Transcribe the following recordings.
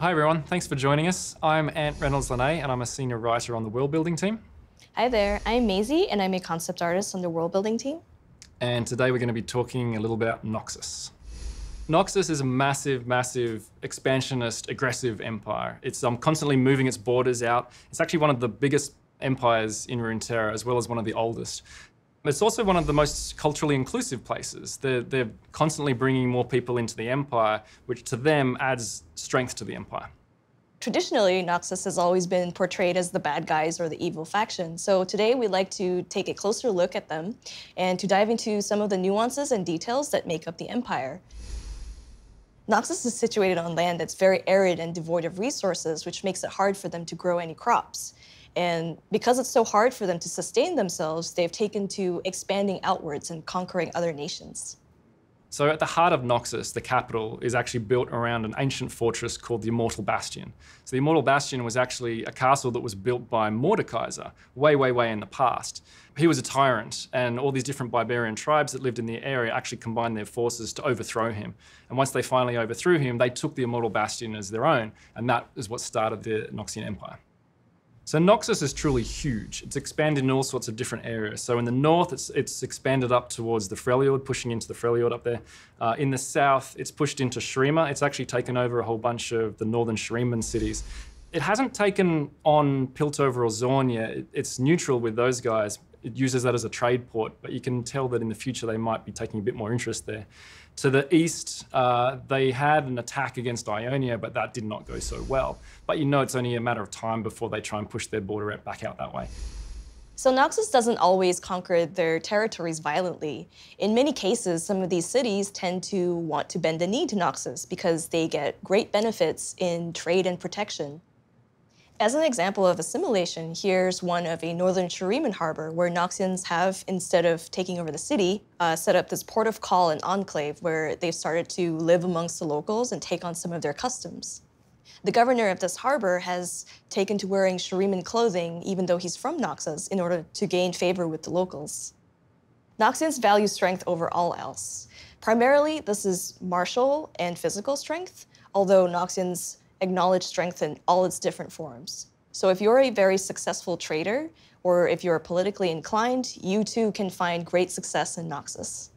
Hi everyone, thanks for joining us. I'm Ant Reynolds-Lene and I'm a senior writer on the world building team. Hi there, I'm Maisie and I'm a concept artist on the world building team. And today we're going to be talking a little about Noxus. Noxus is a massive, massive, expansionist, aggressive empire. It's constantly moving its borders out. It's actually one of the biggest empires in Runaterra, as well as one of the oldest. It's also one of the most culturally inclusive places. They're constantly bringing more people into the empire, which to them adds strength to the empire. Traditionally, Noxus has always been portrayed as the bad guys or the evil faction. So today we'd like to take a closer look at them and to dive into some of the nuances and details that make up the empire. Noxus is situated on land that's very arid and devoid of resources, which makes it hard for them to grow any crops. And because it's so hard for them to sustain themselves, they've taken to expanding outwards and conquering other nations. So at the heart of Noxus, the capital, is actually built around an ancient fortress called the Immortal Bastion. So the Immortal Bastion was actually a castle that was built by Mordekaiser way, way, way in the past. He was a tyrant, and all these different barbarian tribes that lived in the area actually combined their forces to overthrow him. And once they finally overthrew him, they took the Immortal Bastion as their own, and that is what started the Noxian Empire. So Noxus is truly huge. It's expanded in all sorts of different areas. So in the north, it's expanded up towards the Freljord, pushing into the Freljord up there. In the south, it's pushed into Shurima. It's actually taken over a whole bunch of the northern Shuriman cities. It hasn't taken on Piltover or Zorn yet. It's neutral with those guys. It uses that as a trade port, but you can tell that in the future they might be taking a bit more interest there. To the east, they had an attack against Ionia, but that did not go so well. But you know it's only a matter of time before they try and push their border back out that way. So Noxus doesn't always conquer their territories violently. In many cases, some of these cities tend to want to bend the knee to Noxus because they get great benefits in trade and protection. As an example of assimilation, here's one of a northern Shuriman harbor where Noxians have, instead of taking over the city, set up this port of call and enclave where they've started to live amongst the locals and take on some of their customs. The governor of this harbor has taken to wearing Shuriman clothing, even though he's from Noxus, in order to gain favor with the locals. Noxians value strength over all else. Primarily, this is martial and physical strength, although Noxians acknowledge strength in all its different forms. So if you're a very successful trader, or if you're politically inclined, you too can find great success in Noxus.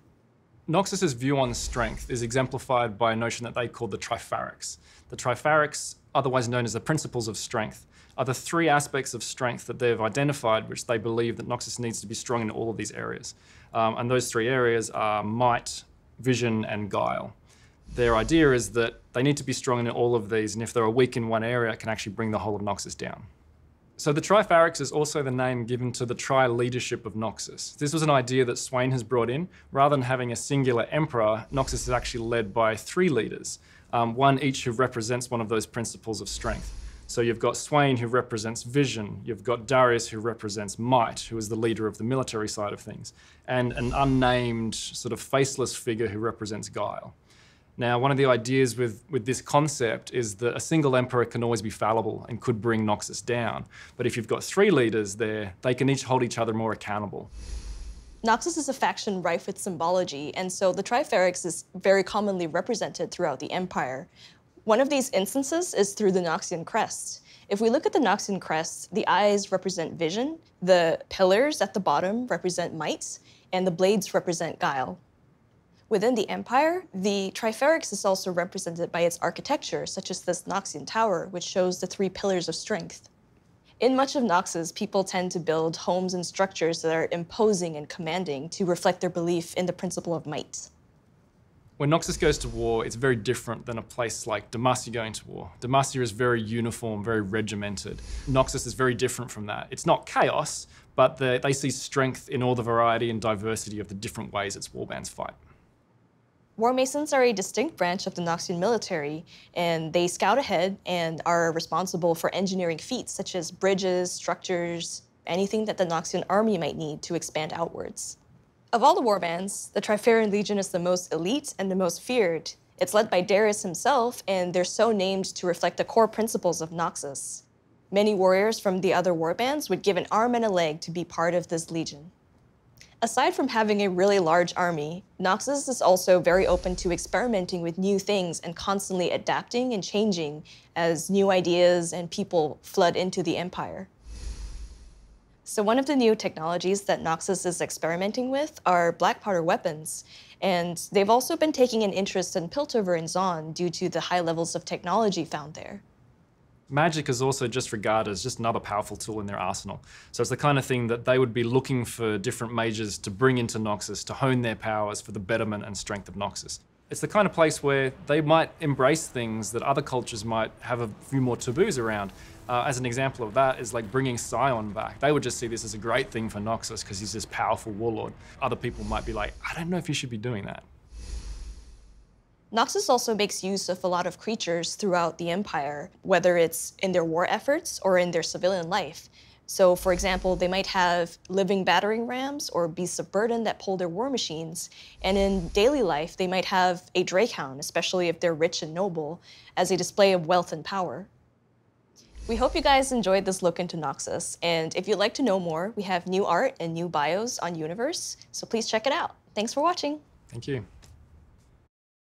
Noxus's view on strength is exemplified by a notion that they call the tripharics. The tripharics, otherwise known as the principles of strength, are the three aspects of strength that they've identified which they believe that Noxus needs to be strong in all of these areas. And those three areas are might, vision, and guile. Their idea is that they need to be strong in all of these, and if they're weak in one area, it can actually bring the whole of Noxus down. So the tripharics is also the name given to the tri-leadership of Noxus. This was an idea that Swain has brought in. Rather than having a singular emperor, Noxus is actually led by three leaders, one each who represents one of those principles of strength. So you've got Swain, who represents vision. You've got Darius, who represents might, who is the leader of the military side of things, and an unnamed, sort of faceless figure who represents guile. Now, one of the ideas with this concept is that a single emperor can always be fallible and could bring Noxus down. But if you've got three leaders there, they can each hold each other more accountable. Noxus is a faction rife with symbology, and so the tripharics is very commonly represented throughout the empire. One of these instances is through the Noxian crest. If we look at the Noxian crest, the eyes represent vision, the pillars at the bottom represent might, and the blades represent guile. Within the empire, the tripharics is also represented by its architecture, such as this Noxian tower, which shows the three pillars of strength. In much of Noxus, people tend to build homes and structures that are imposing and commanding to reflect their belief in the principle of might. When Noxus goes to war, it's very different than a place like Demacia going to war. Demacia is very uniform, very regimented. Noxus is very different from that. It's not chaos, but they see strength in all the variety and diversity of the different ways its warbands fight. War Masons are a distinct branch of the Noxian military, and they scout ahead and are responsible for engineering feats such as bridges, structures, anything that the Noxian army might need to expand outwards. Of all the warbands, the Trifarian Legion is the most elite and the most feared. It's led by Darius himself, and they're so named to reflect the core principles of Noxus. Many warriors from the other warbands would give an arm and a leg to be part of this legion. Aside from having a really large army, Noxus is also very open to experimenting with new things and constantly adapting and changing as new ideas and people flood into the empire. So one of the new technologies that Noxus is experimenting with are black powder weapons. And they've also been taking an interest in Piltover and Zon due to the high levels of technology found there. Magic is also just regarded as just another powerful tool in their arsenal. So it's the kind of thing that they would be looking for different mages to bring into Noxus to hone their powers for the betterment and strength of Noxus. It's the kind of place where they might embrace things that other cultures might have a few more taboos around. As an example of that is like bringing Scion back. They would just see this as a great thing for Noxus because he's this powerful warlord. Other people might be like, I don't know if you should be doing that. Noxus also makes use of a lot of creatures throughout the Empire, whether it's in their war efforts or in their civilian life. So, for example, they might have living battering rams or beasts of burden that pull their war machines. And in daily life, they might have a drakehound, especially if they're rich and noble, as a display of wealth and power. We hope you guys enjoyed this look into Noxus. And if you'd like to know more, we have new art and new bios on Universe, so please check it out. Thanks for watching. Thank you.